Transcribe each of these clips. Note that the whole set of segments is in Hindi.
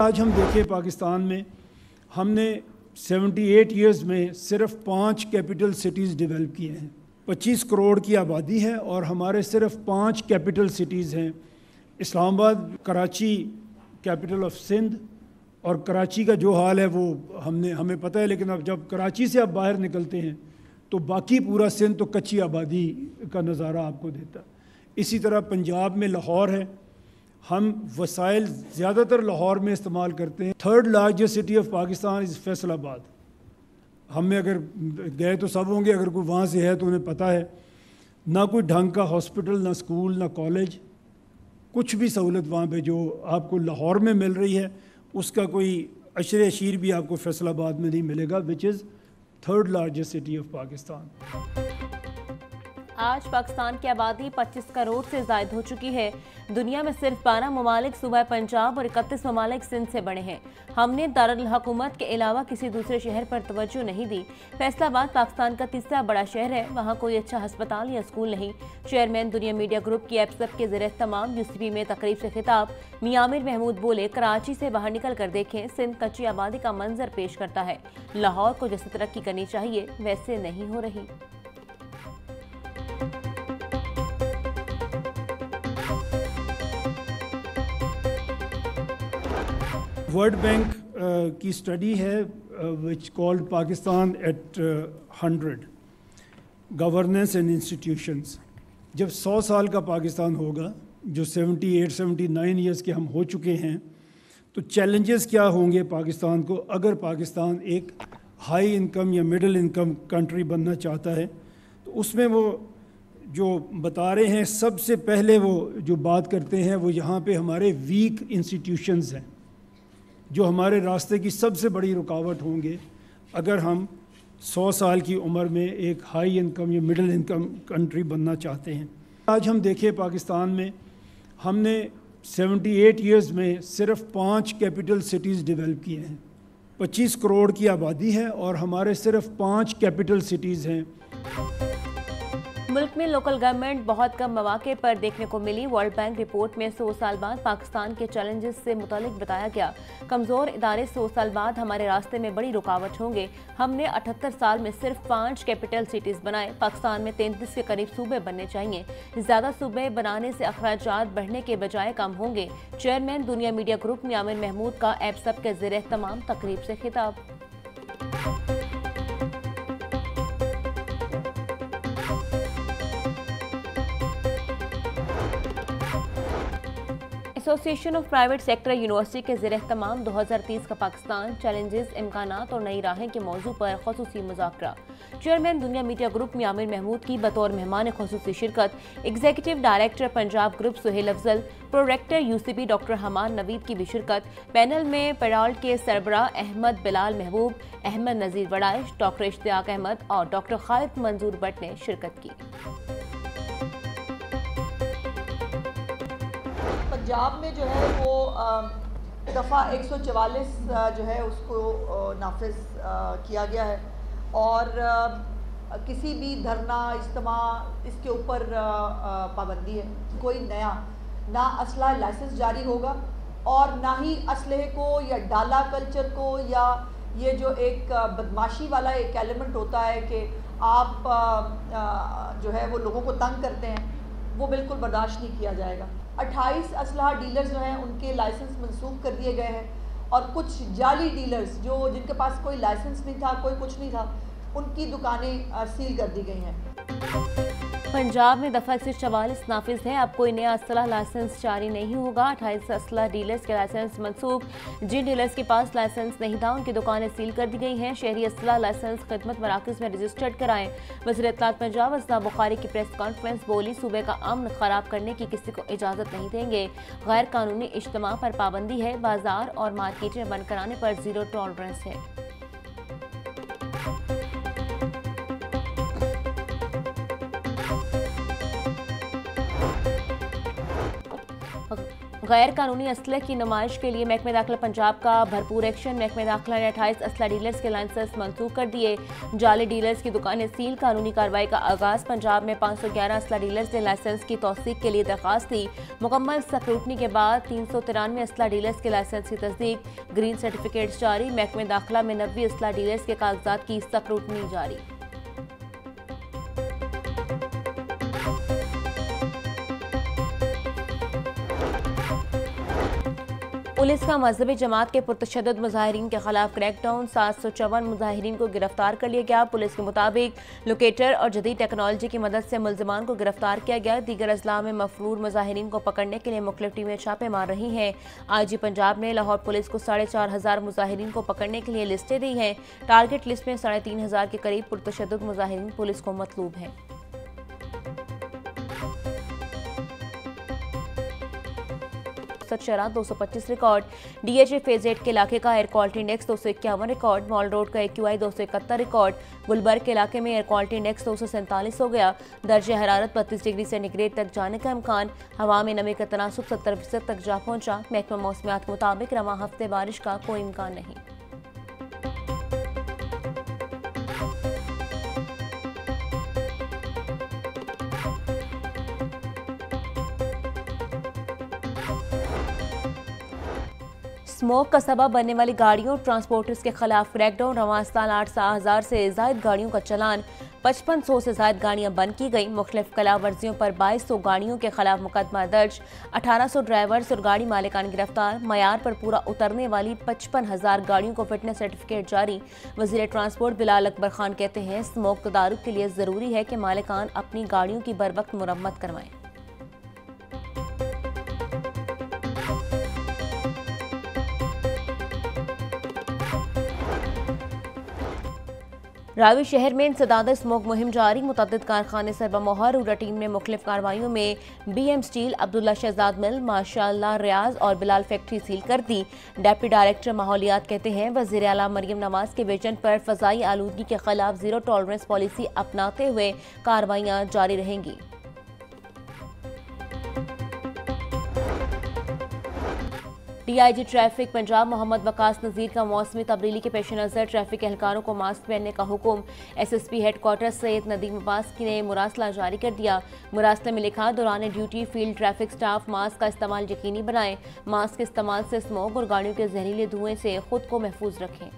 आज हम देखें पाकिस्तान में हमने 78 इयर्स में सिर्फ 5 कैपिटल सिटीज़ डेवलप किए हैं। 25 करोड़ की आबादी है और हमारे सिर्फ 5 कैपिटल सिटीज़ हैं। इस्लामाबाद, कराची कैपिटल ऑफ सिंध, और कराची का जो हाल है वो हमें पता है, लेकिन अब जब कराची से आप बाहर निकलते हैं तो बाकी पूरा सिंध तो कच्ची आबादी का नज़ारा आपको देता है। इसी तरह पंजाब में लाहौर है, हम वसाइल ज़्यादातर लाहौर में इस्तेमाल करते हैं। Third largest city of Pakistan is Faisalabad. हम में अगर गए तो सब होंगे, अगर कोई वहाँ से है तो उन्हें पता है, ना कोई ढंग का हॉस्पिटल, ना स्कूल, ना कॉलेज, कुछ भी सहूलत वहाँ पे जो आपको लाहौर में मिल रही है उसका कोई अशरे अशीर भी आपको फैसलाबाद में नहीं मिलेगा, which is third largest city of Pakistan. आज पाकिस्तान की आबादी 25 करोड़ से ज़ायद हो चुकी है। दुनिया में सिर्फ 12 ममालिक सूबा पंजाब और 31 ममालिक सिंध से बड़े हैं। हमने दारुल हुकूमत के अलावा किसी दूसरे शहर पर तवज्जो नहीं दी। फैसलाबाद पाकिस्तान का तीसरा बड़ा शहर है, वहाँ कोई अच्छा अस्पताल या स्कूल नहीं। चेयरमैन दुनिया मीडिया ग्रुप की एप्सप के ज़रिए तमाम यूसीपी में तकरीब से खिताब मियां आमिर महमूद बोले, कराची से बाहर निकल कर देखें, सिंध कच्ची आबादी का मंजर पेश करता है। लाहौर को जैसे तरक्की करनी चाहिए वैसे नहीं हो रही। वर्ल्ड बैंक की स्टडी है which called Pakistan at 100 governance and institutions. जब 100 साल का पाकिस्तान होगा, जो 78-79 ईयर्स के हम हो चुके हैं, तो चैलेंजेस क्या होंगे पाकिस्तान को अगर पाकिस्तान एक हाई इनकम या मिडिल इनकम कंट्री बनना चाहता है। तो उसमें वो जो बता रहे हैं, सबसे पहले वो जो बात करते हैं वो यहाँ पे हमारे वीक इंस्टीट्यूशंस हैं, जो हमारे रास्ते की सबसे बड़ी रुकावट होंगे अगर हम 100 साल की उम्र में एक हाई इनकम या मिडिल इनकम कंट्री बनना चाहते हैं। आज हम देखें पाकिस्तान में हमने 78 इयर्स में सिर्फ 5 कैपिटल सिटीज़ डेवलप किए हैं। 25 करोड़ की आबादी है और हमारे सिर्फ 5 कैपिटल सिटीज़ हैं। मुल्क में लोकल गवर्नमेंट बहुत कम मौके पर देखने को मिली। वर्ल्ड बैंक रिपोर्ट में 100 साल बाद पाकिस्तान के चैलेंजेस से मुतालिक बताया गया, कमज़ोर इदारे 100 साल बाद हमारे रास्ते में बड़ी रुकावट होंगे। हमने 78 साल में सिर्फ 5 कैपिटल सिटीज़ बनाए। पाकिस्तान में 33 के करीब सूबे बनने चाहिए। ज़्यादा सूबे बनाने से अखराजात बढ़ने के बजाय कम होंगे। Chairman Dunya media group Mian Amir Mahmood का एप्सप के ज़रिए तमाम तकरीब से खिताब। Association of private sector university के ज़रिए तमाम 2030 का पाकिस्तान, चैलेंजेस, इम्कानात और नई राहें के मौजू पर ख़ुसूसी मुज़ाकरा। Chairman Dunya media group Mian Amir Mahmood की बतौर मेहमान ख़ुसूसी शिरकत। Executive director Punjab group Suhail Afzal, prorector UCP doctor हमान नवीद की भी शिरकत। पैनल में पेराल्ट के सरबराह अहमद बिलाल महबूब, अहमद नज़ीर वड़ाइश, डॉक्टर इश्तियाक अहमद और डॉक्टर खालिद मंजूर भट्ट ने शिरकत की। पंजाब में जो है वो दफ़ा 144 जो है उसको नाफिज किया गया है और किसी भी धरना, इज्तिमा, इसके ऊपर पाबंदी है। कोई नया ना असला लाइसेंस जारी होगा और ना ही असलहे को या डाला कल्चर को या ये जो एक बदमाशी वाला एक एलिमेंट होता है कि आप जो है वो लोगों को तंग करते हैं, वो बिल्कुल बर्दाश्त नहीं किया जाएगा। 28 असलहा डीलर्स जो हैं उनके लाइसेंस मंसूख कर दिए गए हैं और कुछ जाली डीलर्स जिनके पास कोई लाइसेंस नहीं था, कोई कुछ नहीं था, उनकी दुकानें सील कर दी गई हैं। पंजाब में दफ़ा 144 नाफिज है। अब कोई नया असला लाइसेंस जारी नहीं होगा। 28 असला डीलर्स के लाइसेंस मनसूख। जिन डीलर्स के पास लाइसेंस नहीं था उनकी दुकानें सील कर दी गई हैं। शहरी असला लाइसेंस खिदमत मराकज़ में रजिस्टर्ड कराएं। वज़ीर इत्तलात पंजाब असना बुखारी की प्रेस कॉन्फ्रेंस बोली, सूबे का अमन ख़राब करने की किसी को इजाज़त नहीं देंगे। गैर कानूनी इज्तिमा पर पाबंदी है। बाजार और मार्केटें बंद कराने पर ज़ीरो टॉलरेंस है। गैर कानूनी असलहे की नुमाइश के लिए महकमे दाखिला पंजाब का भरपूर एक्शन। महकमे दाखिला ने 28 असला डीलर्स के लाइसेंस मंसूख कर दिए। जाली डीलर्स की दुकानें सील। कानूनी कार्रवाई का आगाज। पंजाब में 511 असला डीलर्स ने लाइसेंस की तौसीक के लिए दरखास्त दी। मुकम्मल स्क्रूटनी के बाद 393 असला डीलर्स के लाइसेंस की तस्दीक। ग्रीन सर्टिफिकेट्स जारी। महकमे दाखिला में 90 असला डीलर्स के कागजात की स्क्रूटनी जारी। पुलिस का मजहबी जमात के पुरतशद्दुद मुजाहिरीन के खिलाफ क्रैकडाउन। 754 मुजाहिरीन को गिरफ्तार कर लिया गया। पुलिस के मुताबिक लोकेटर और जदीद टेक्नोलॉजी की मदद से मुल्जिमान को गिरफ्तार किया गया। दीगर अजला में मफरूर मुजाहिरीन को पकड़ने के लिए मुख्तलिफ टीमें छापे मार रही हैं। IG पंजाब ने लाहौर पुलिस को 4500 मुजाहिरीन को पकड़ने के लिए लिस्टें दी हैं। टारगेट लिस्ट में 3500 के करीब पुरतशद्दुद मुजाहिरीन पुलिस को मतलूब हैं। शराब 225 रिकॉर्ड। DHA फेज 8 के इलाके का air quality index 251 record. Mall road का AQI 271 रिकॉर्ड। गुलबर्ग के इलाके में एयर क्वालिटी इंडेक्स 247 हो गया। दर्जे हरारत 32 डिग्री सेंटीग्रेड तक जाने का इम्कान। हवा में नमी का तनासुब 70% तक जा पहुंचा। महकमा मौसमियात के मुताबिक रवां हफ्ते बारिश का कोई इम्कान नहीं। स्मोक का सबब बनने वाली गाड़ियों और ट्रांसपोर्टर्स के खिलाफ क्रैकडाउन। रवां साल 8,000 से जायद गाड़ियों का चलान। 5500 से जायद गाड़ियां बंद की गई। मुख्तलिफ खिलाफ वर्जियों पर 2200 गाड़ियों के खिलाफ मुकदमा दर्ज। 1800 ड्राइवर्स और गाड़ी मालिकान गिरफ्तार। मयार पर पूरा उतरने वाली 55,000 गाड़ियों को फिटनेस सर्टिफिकेट जारी। वजीर ट्रांसपोर्ट बिलाल अकबर खान कहते हैं स्मोक तदारुक के लिए जरूरी है कि मालिकान अपनी गाड़ियों की बर वक्त मुरम्मत करवाएं। रावी शहर में इंसदाद स्मोक मुहिम जारी। मुतअद्दिद कारखाने सरबमोहर। उड़ा टीम ने मुख्तलिफ कार्रवाइयों में BM स्टील, अब्दुल्ला शहजाद मिल, माशाअल्लाह रियाज और बिलाल फैक्ट्री सील कर दी। डेप्टी डायरेक्टर माहौलियात कहते हैं वज़ीर आला मरियम नवाज के विजन पर फ़ज़ाई आलूदगी के खिलाफ जीरो टॉलरेंस पॉलिसी अपनाते हुए कार्रवाइयाँ जारी रहेंगी। DIG ट्रैफिक पंजाब मोहम्मद वकास नज़ीर का मौसमी तब्दीली के पेश नज़र ट्रैफिक एहलकारों को मास्क पहनने का हुक्म। SSP हेडक्वार्टर सैयद नदीम अब्बास ने मुरासला जारी कर दिया। मुरासले में लिखा दौरान duty field traffic staff mask का इस्तेमाल यकीनी बनाएं। मास्क के इस्तेमाल से स्मोक और गाड़ियों के जहरीले धुएं से खुद को महफूज रखें।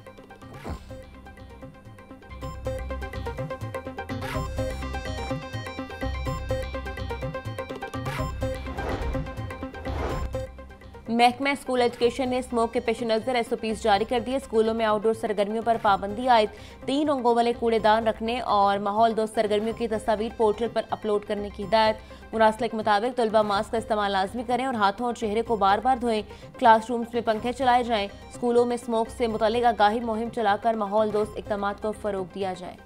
महकमा स्कूल एजुकेशन ने स्मोक के पेश नज़र SOPs जारी कर दिए। स्कूलों में आउटडोर सरगर्मियों पर पाबंदी आयद। 3 अंगों वाले कूड़ेदान रखने और माहौल दोस्त सरगर्मियों की तस्वीर पोर्टल पर अपलोड करने की हिदायत। मुरासले के मुताबिक तलबा मास्क का इस्तेमाल लाजमी करें और हाथों और चेहरे को बार बार धोएं। क्लासरूम्स में पंखे चलाए जाएं। स्कूलों में स्मोक से मुतल्लिक आगाही मुहिम चलाकर माहौल दोस्त इक़दामात को फ़रोग़ दिया जाए।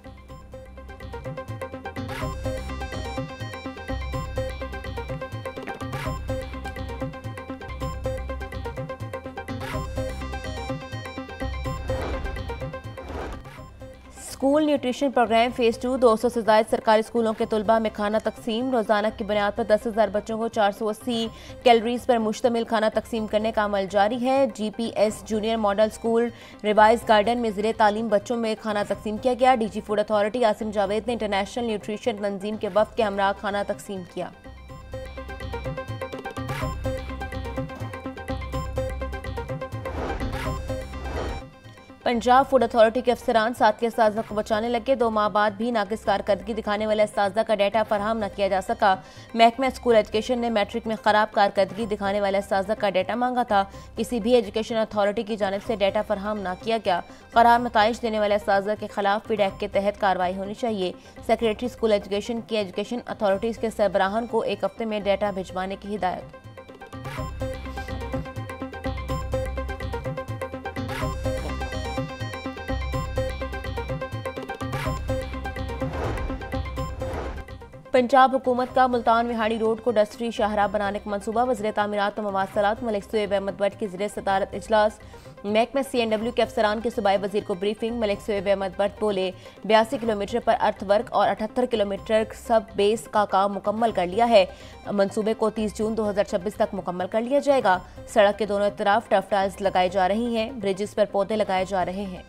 स्कूल न्यूट्रिशन प्रोग्राम फेज 2 200 से ज्यादा सरकारी स्कूलों के तलबा में खाना तकसीम। रोजाना की बुनियाद पर 10,000 बच्चों को 480 कैलोरीज पर मुश्तमिल खाना तकसीम करने का अमल जारी है। GPS junior model school revise garden में ज़िले तालीम बच्चों में खाना तकसीम किया गया। DG food authority Asim Javed ने इंटरनेशनल न्यूट्रिशन तंजीम के वफ्द के हमरा खाना तकसीम किया। पंजाब फूड अथॉरिटी के अफसरान साथ के असातिज़ा को बचाने लगे। 2 माह बाद भी नाकिस कारकर्दगी दिखाने वाले असातिज़ा का डाटा फराहम न किया जा सका। महकमा स्कूल एजुकेशन ने मैट्रिक में खराब कारकर्दगी दिखाने वाले असातिज़ा का डाटा मांगा था। किसी भी एजुकेशन अथॉरिटी की जानिब से डाटा फराहम न किया गया। खराब नताइज देने वाले असातिज़ा के खिलाफ फीड एक्ट के तहत कार्रवाई होनी चाहिए। सेक्रेटरी स्कूल एजुकेशन की एजुकेशन अथॉरिटीज़ के सरबराहान को 1 हफ्ते में डाटा भिजवाने की हिदायत। पंजाब हुकूमत का मुल्तान विहाड़ी रोड को डस्ट्री शाहराह बनाने का मंसूबा। वज़ीर तामीरात व मवासलात मलिक सुएब अहमद भट्ट की ज़ेर सदारत इजलास। महकमा CNW के अफसरान के सूबाई वजीर को ब्रीफिंग। मलिक सुएब अहमद भट्ट बोले 82 किलोमीटर पर अर्थवर्क और 78 किलोमीटर सब बेस का काम मुकम्मल कर लिया है। मंसूबे को 30 जून 2026 तक मुकम्मल कर लिया जाएगा। सड़क के दोनों तरफ टफ टाइल्स लगाई जा रही हैं, ब्रिजेस पर पौधे लगाए जा रहे हैं।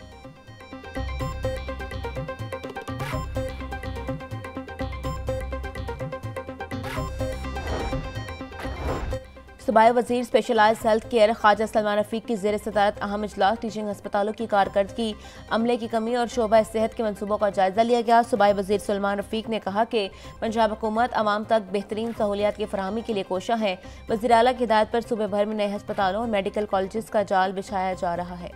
सूबाई वजीर specialise health care Khawaja Salman Rafique की ज़ेर सदारत अहम इजलास। टीचिंग अस्पतालों की कारकर्दगी, अमले की कमी और शोबा सेहत के मनसूबों का जायजा लिया गया। सूबाई वजीर सलमान रफीक ने कहा कि पंजाब हुकूमत आवाम तक बेहतरीन सहूलियात की फराहमी के लिए कोशा है। वज़ीर आला की हिदायत पर सूबे भर में नए अस्पतालों और मेडिकल कॉलेज का जाल बिछाया जा रहा है।